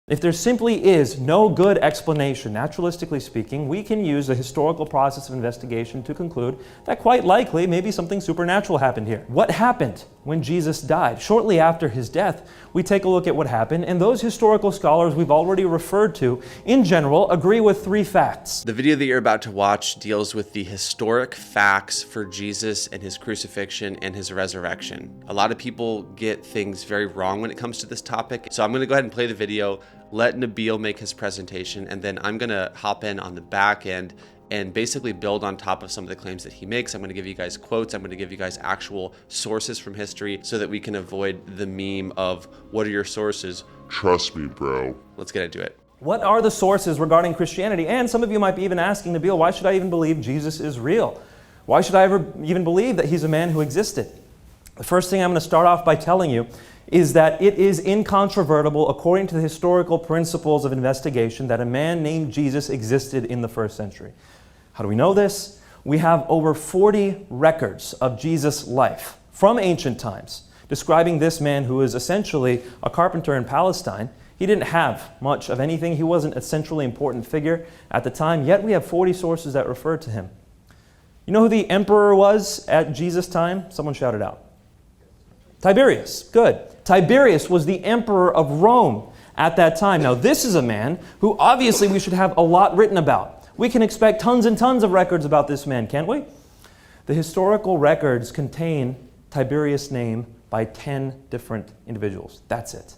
If there simply is no good explanation, naturalistically speaking, we can use the historical process of investigation to conclude that quite likely maybe something supernatural happened here. What happened when Jesus died? Shortly after his death, we take a look at what happened, and those historical scholars we've already referred to, in general, agree with three facts. The video that you're about to watch deals with the historic facts for Jesus and his crucifixion and his resurrection. A lot of people get things very wrong when it comes to this topic, so I'm going to go ahead and play the video, let Nabeel make his presentation, and then I'm going to hop in on the back end and basically build on top of some of the claims that he makes. I'm going to give you guys quotes. I'm going to give you guys actual sources from history so that we can avoid the meme of, what are your sources? Trust me, bro. Let's get into it. What are the sources regarding Christianity? And some of you might be even asking, Nabeel, why should I even believe Jesus is real? Why should I ever even believe that he's a man who existed? The first thing I'm going to start off by telling you is that it is incontrovertible, according to the historical principles of investigation, that a man named Jesus existed in the first century. How do we know this? We have over 40 records of Jesus' life from ancient times, describing this man who is essentially a carpenter in Palestine. He didn't have much of anything. He wasn't a centrally important figure at the time, yet we have 40 sources that refer to him. You know who the emperor was at Jesus' time? Someone shout it out. Tiberius. Good. Tiberius was the emperor of Rome at that time. Now, this is a man who obviously we should have a lot written about. We can expect tons and tons of records about this man, can't we? The historical records contain Tiberius' name by 10 different individuals. That's it.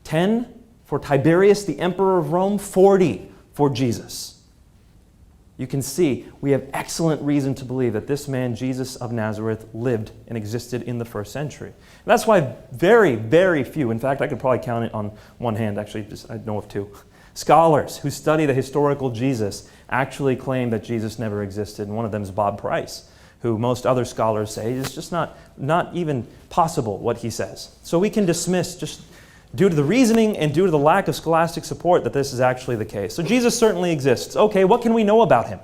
10 for Tiberius, the emperor of Rome, 40 for Jesus. You can see we have excellent reason to believe that this man, Jesus of Nazareth, lived and existed in the first century. And that's why very, very few, in fact, I could probably count it on one hand, actually, I know of two, scholars who study the historical Jesus actually claim that Jesus never existed. And one of them is Bob Price, who most other scholars say is just not even possible what he says. So we can dismiss, just due to the reasoning and due to the lack of scholastic support, that this is actually the case. So Jesus certainly exists. Okay, what can we know about him?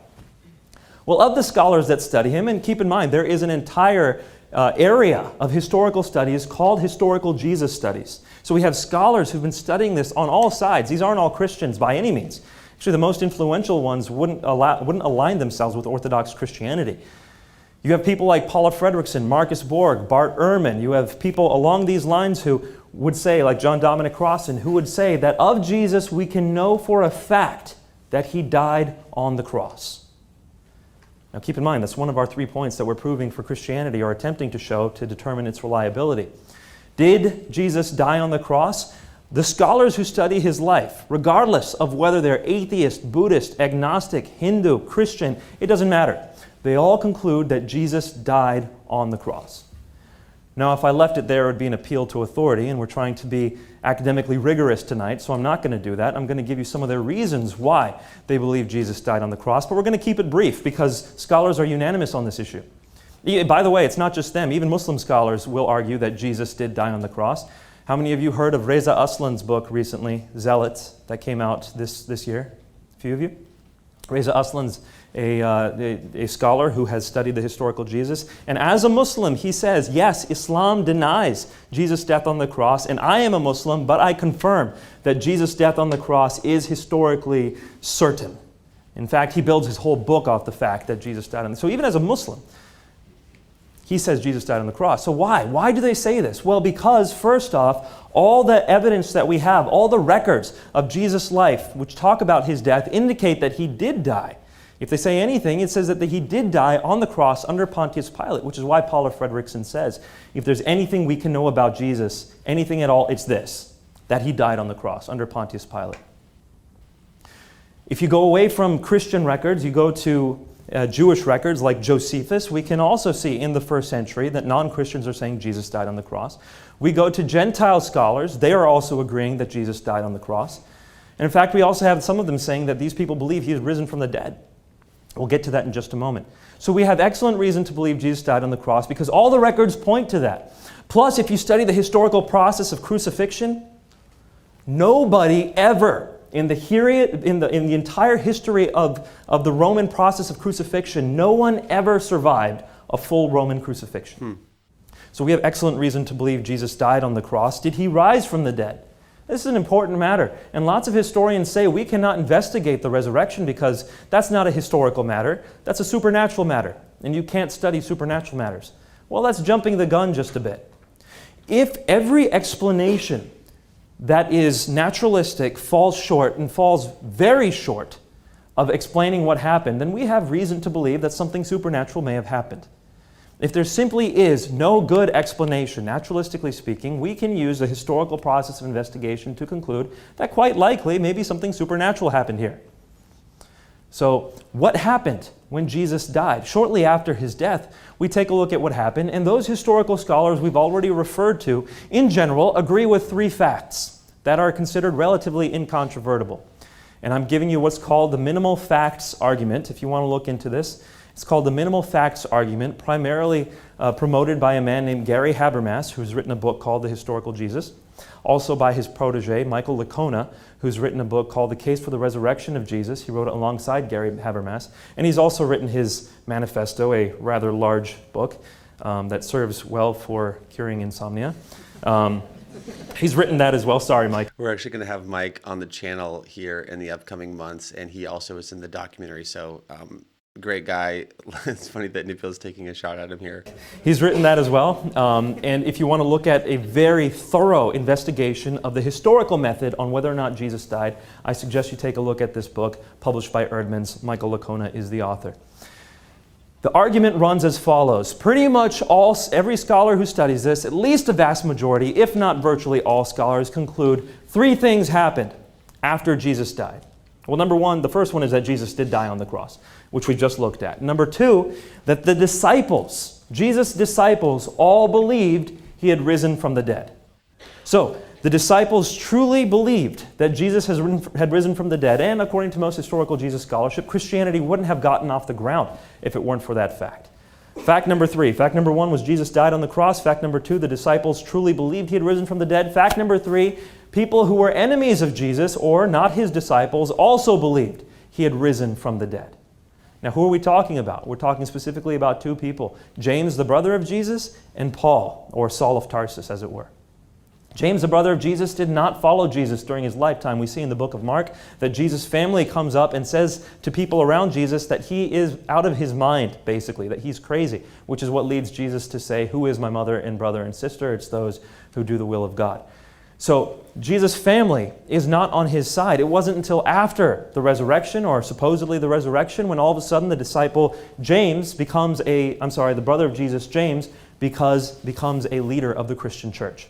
Well, of the scholars that study him, and keep in mind, there is an entire area of historical studies called historical Jesus studies. So we have scholars who've been studying this on all sides. These aren't all Christians by any means. Actually, the most influential ones wouldn't align themselves with Orthodox Christianity. You have people like Paula Fredrickson, Marcus Borg, Bart Ehrman. You have people along these lines who would say, like John Dominic Crossan, who would say that of Jesus we can know for a fact that he died on the cross. Now keep in mind, that's one of our 3 points that we're proving for Christianity, or attempting to show to determine its reliability. Did Jesus die on the cross? The scholars who study his life, regardless of whether they're atheist, Buddhist, agnostic, Hindu, Christian, it doesn't matter. They all conclude that Jesus died on the cross. Now, if I left it there, it would be an appeal to authority, and we're trying to be academically rigorous tonight, so I'm not going to do that. I'm going to give you some of their reasons why they believe Jesus died on the cross, but we're going to keep it brief because scholars are unanimous on this issue. By the way, it's not just them. Even Muslim scholars will argue that Jesus did die on the cross. How many of you heard of Reza Aslan's book recently, Zealots, that came out this year? A few of you? Reza Aslan's a scholar who has studied the historical Jesus. And as a Muslim, he says, yes, Islam denies Jesus' death on the cross, and I am a Muslim, but I confirm that Jesus' death on the cross is historically certain. In fact, he builds his whole book off the fact that Jesus died on the cross. So even as a Muslim, he says Jesus died on the cross. So why? Why do they say this? Well, because first off, all the evidence that we have, all the records of Jesus' life, which talk about his death, indicate that he did die. If they say anything, it says that he did die on the cross under Pontius Pilate, which is why Paula Fredrickson says, if there's anything we can know about Jesus, anything at all, it's this, that he died on the cross under Pontius Pilate. If you go away from Christian records, you go to Jewish records like Josephus, we can also see in the first century that non-Christians are saying Jesus died on the cross. We go to Gentile scholars, they are also agreeing that Jesus died on the cross. And in fact, we also have some of them saying that these people believe he is risen from the dead. We'll get to that in just a moment. So we have excellent reason to believe Jesus died on the cross because all the records point to that. Plus, if you study the historical process of crucifixion, nobody ever in the entire history of the Roman process of crucifixion, no one ever survived a full Roman crucifixion. So we have excellent reason to believe Jesus died on the cross. Did he rise from the dead? This is an important matter, and lots of historians say we cannot investigate the resurrection because that's not a historical matter, that's a supernatural matter, and you can't study supernatural matters. Well, that's jumping the gun just a bit. If every explanation that is naturalistic falls short and falls very short of explaining what happened, then we have reason to believe that something supernatural may have happened. If there simply is no good explanation, naturalistically speaking, we can use the historical process of investigation to conclude that quite likely maybe something supernatural happened here. So what happened when Jesus died? Shortly after his death, we take a look at what happened, and those historical scholars we've already referred to, in general, agree with three facts that are considered relatively incontrovertible. And I'm giving you what's called the minimal facts argument, if you want to look into this. It's called the minimal facts argument, primarily promoted by a man named Gary Habermas, who's written a book called The Historical Jesus. Also by his protege, Michael Licona, who's written a book called The Case for the Resurrection of Jesus. He wrote it alongside Gary Habermas. And he's also written his manifesto, a rather large book that serves well for curing insomnia. He's written that as well. Sorry, Mike. We're actually going to have Mike on the channel here in the upcoming months, and he also is in the documentary. So great guy. It's funny that Nabeel's taking a shot at him here. He's written that as well. And if you want to look at a very thorough investigation of the historical method on whether or not Jesus died, I suggest you take a look at this book published by Erdman's. Michael Licona is the author. The argument runs as follows. Pretty much every scholar who studies this, at least a vast majority, if not virtually all scholars, conclude three things happened after Jesus died. Well, number one, the first one is that Jesus did die on the cross, which we just looked at. Number two, that the disciples, Jesus' disciples, all believed he had risen from the dead. So, the disciples truly believed that Jesus had risen from the dead, and according to most historical Jesus scholarship, Christianity wouldn't have gotten off the ground if it weren't for that fact. Fact number three. Fact number one was Jesus died on the cross. Fact number two, the disciples truly believed he had risen from the dead. Fact number three, people who were enemies of Jesus, or not his disciples, also believed he had risen from the dead. Now, who are we talking about? We're talking specifically about two people, James, the brother of Jesus, and Paul, or Saul of Tarsus, as it were. James, the brother of Jesus, did not follow Jesus during his lifetime. We see in the book of Mark that Jesus' family comes up and says to people around Jesus that he is out of his mind, basically, that he's crazy, which is what leads Jesus to say, "Who is my mother and brother and sister?" It's those who do the will of God. So Jesus' family is not on his side. It wasn't until after the resurrection, or supposedly the resurrection, when all of a sudden the disciple James the brother of Jesus, James, becomes a leader of the Christian church.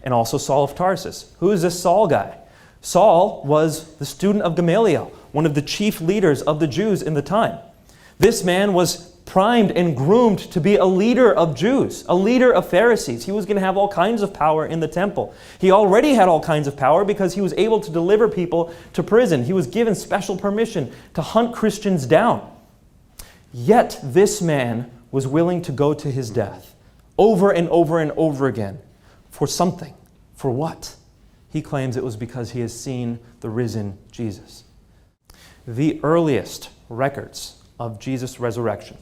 And also Saul of Tarsus. Who is this Saul guy? Saul was the student of Gamaliel, one of the chief leaders of the Jews in the time. This man was primed and groomed to be a leader of Jews, a leader of Pharisees. He was going to have all kinds of power in the temple. He already had all kinds of power because he was able to deliver people to prison. He was given special permission to hunt Christians down. Yet this man was willing to go to his death over and over and over again for something. For what? He claims it was because he has seen the risen Jesus. The earliest records of Jesus' resurrection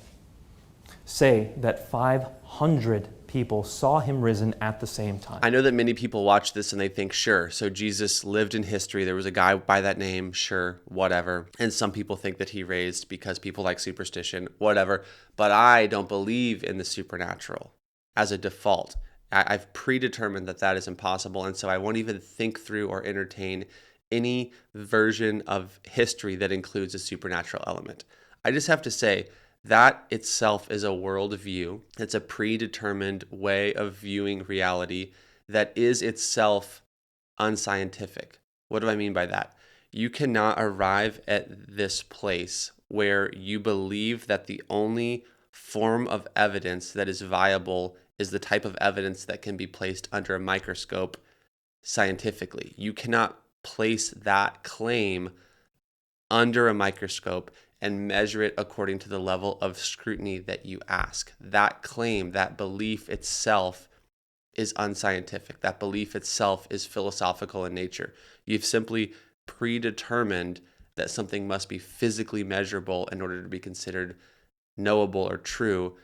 say that 500 people saw him risen at the same time. I know that many people watch this and they think, sure, so Jesus lived in history. There was a guy by that name, sure, whatever. And some people think that he raised because people like superstition, whatever. But I don't believe in the supernatural as a default. I've predetermined that that is impossible, and so I won't even think through or entertain any version of history that includes a supernatural element. I just have to say that itself is a worldview. It's a predetermined way of viewing reality that is itself unscientific. What do I mean by that? You cannot arrive at this place where you believe that the only form of evidence that is viable is the type of evidence that can be placed under a microscope scientifically. You cannot place that claim under a microscope and measure it according to the level of scrutiny that you ask. That claim, that belief itself is unscientific. That belief itself is philosophical in nature. You've simply predetermined that something must be physically measurable in order to be considered knowable or true,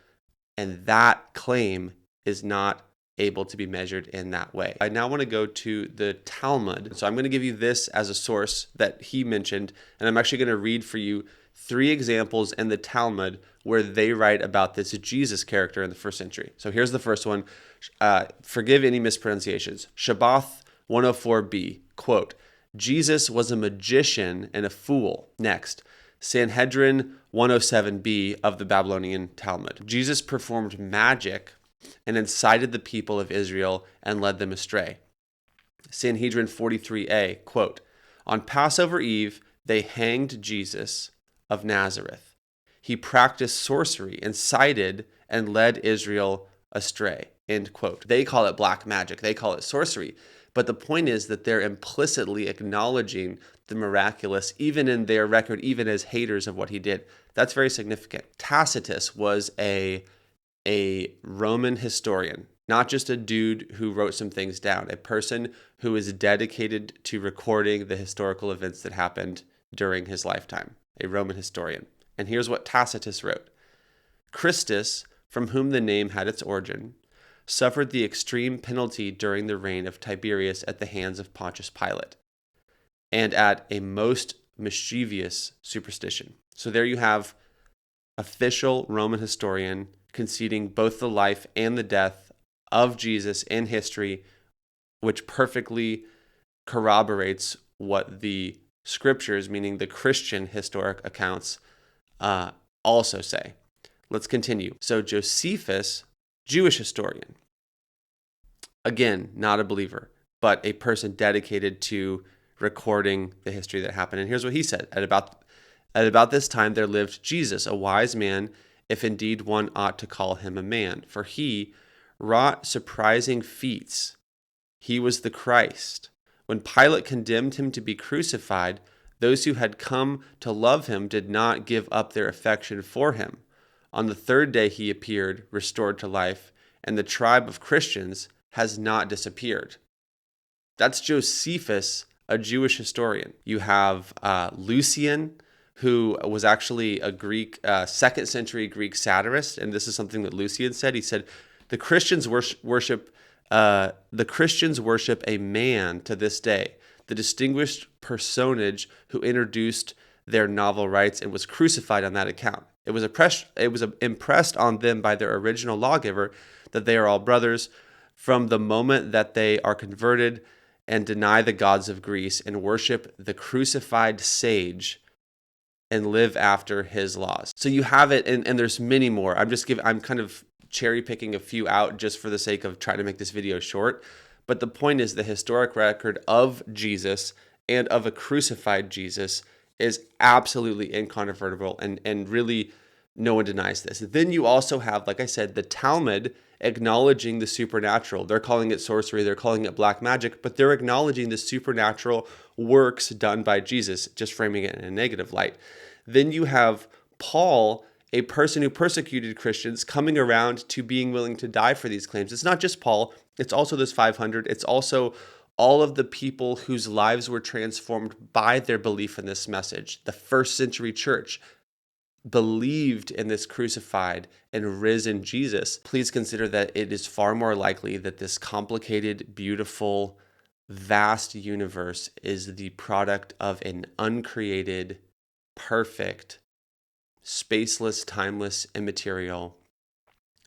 and that claim is not able to be measured in that way. I now want to go to the Talmud. So I'm going to give you this as a source that he mentioned, and I'm actually going to read for you 3 examples in the Talmud where they write about this Jesus character in the first century. So here's the first one. Forgive any mispronunciations. Shabbath 104b, quote, Jesus was a magician and a fool. Next, Sanhedrin 107b of the Babylonian Talmud. Jesus performed magic and incited the people of Israel and led them astray. Sanhedrin 43a, quote, on Passover Eve, they hanged Jesus of Nazareth. He practiced sorcery, incited and led Israel astray, end quote. They call it black magic. They call it sorcery. But the point is that they're implicitly acknowledging the miraculous, even in their record, even as haters of what he did. That's very significant. Tacitus was a Roman historian, not just a dude who wrote some things down, a person who is dedicated to recording the historical events that happened during his lifetime, a Roman historian. And here's what Tacitus wrote. Christus, from whom the name had its origin, suffered the extreme penalty during the reign of Tiberius at the hands of Pontius Pilate, and at a most mischievous superstition. So there you have official Roman historian conceding both the life and the death of Jesus in history, which perfectly corroborates what the scriptures, meaning the Christian historic accounts, also say. Let's continue. So Josephus, Jewish historian, again, not a believer, but a person dedicated to recording the history that happened. And here's what he said. At about this time there lived Jesus, a wise man, if indeed one ought to call him a man. For he wrought surprising feats. He was the Christ. When Pilate condemned him to be crucified, those who had come to love him did not give up their affection for him. On the 3rd day he appeared, restored to life, and the tribe of Christians has not disappeared. That's Josephus, a Jewish historian. You have Lucian, who was actually a Greek, 2nd century Greek satirist, and this is something that Lucian said. He said, the Christians worship a man to this day, the distinguished personage who introduced their novel rites and was crucified on that account. It was impressed on them by their original lawgiver that they are all brothers from the moment that they are converted and deny the gods of Greece and worship the crucified sage and live after his laws. So you have it, and there's many more. I'm kind of cherry picking a few out just for the sake of trying to make this video short. But the point is the historic record of Jesus and of a crucified Jesus is absolutely incontrovertible, and really no one denies this. Then you also have, like I said, the Talmud acknowledging the supernatural. They're calling it sorcery, they're calling it black magic, but they're acknowledging the supernatural works done by Jesus, just framing it in a negative light. Then you have Paul, a person who persecuted Christians, coming around to being willing to die for these claims. It's not just Paul, it's also those 500. It's also all of the people whose lives were transformed by their belief in this message. The 1st century church believed in this crucified and risen Jesus. Please consider that it is far more likely that this complicated, beautiful, vast universe is the product of an uncreated, perfect, spaceless, timeless, immaterial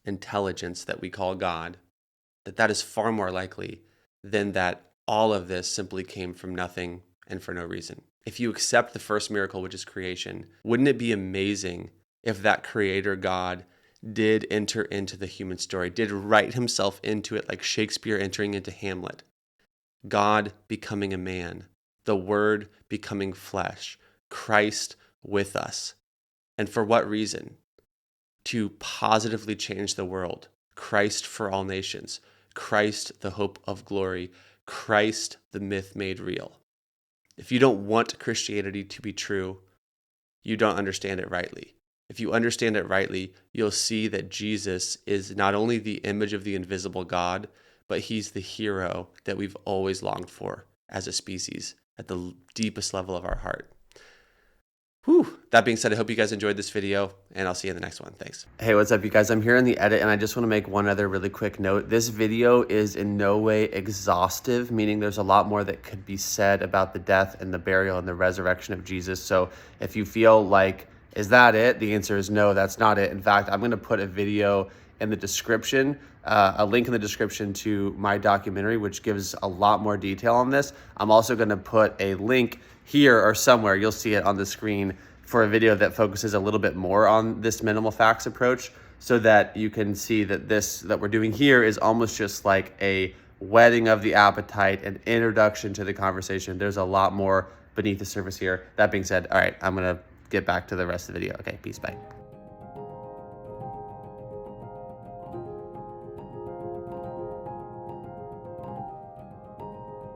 intelligence that we call God. That is far more likely than that all of this simply came from nothing and for no reason. If you accept the first miracle, which is creation, wouldn't it be amazing if that creator God did enter into the human story, did write himself into it like Shakespeare entering into Hamlet? God becoming a man, the Word becoming flesh, Christ with us. And for what reason? To positively change the world. Christ for all nations. Christ, the hope of glory. Christ, the myth made real. If you don't want Christianity to be true, you don't understand it rightly. If you understand it rightly, you'll see that Jesus is not only the image of the invisible God, but he's the hero that we've always longed for as a species at the deepest level of our heart. Whew. That being said, I hope you guys enjoyed this video, and I'll see you in the next one. Thanks. Hey, what's up, you guys? I'm here in the edit, and I just want to make one other really quick note. This video is in no way exhaustive, meaning there's a lot more that could be said about the death and the burial and the resurrection of Jesus. So if you feel like, is that it? The answer is no, that's not it. In fact, I'm going to put a video in the description, a link in the description to my documentary, which gives a lot more detail on this. I'm also going to put a link here or somewhere, you'll see it on the screen, for a video that focuses a little bit more on this minimal facts approach, so that you can see that this that we're doing here is almost just like a whetting of the appetite, an introduction to the conversation. There's a lot more beneath the surface here. That being said, all right, I'm gonna get back to the rest of the video. Okay, peace, bye.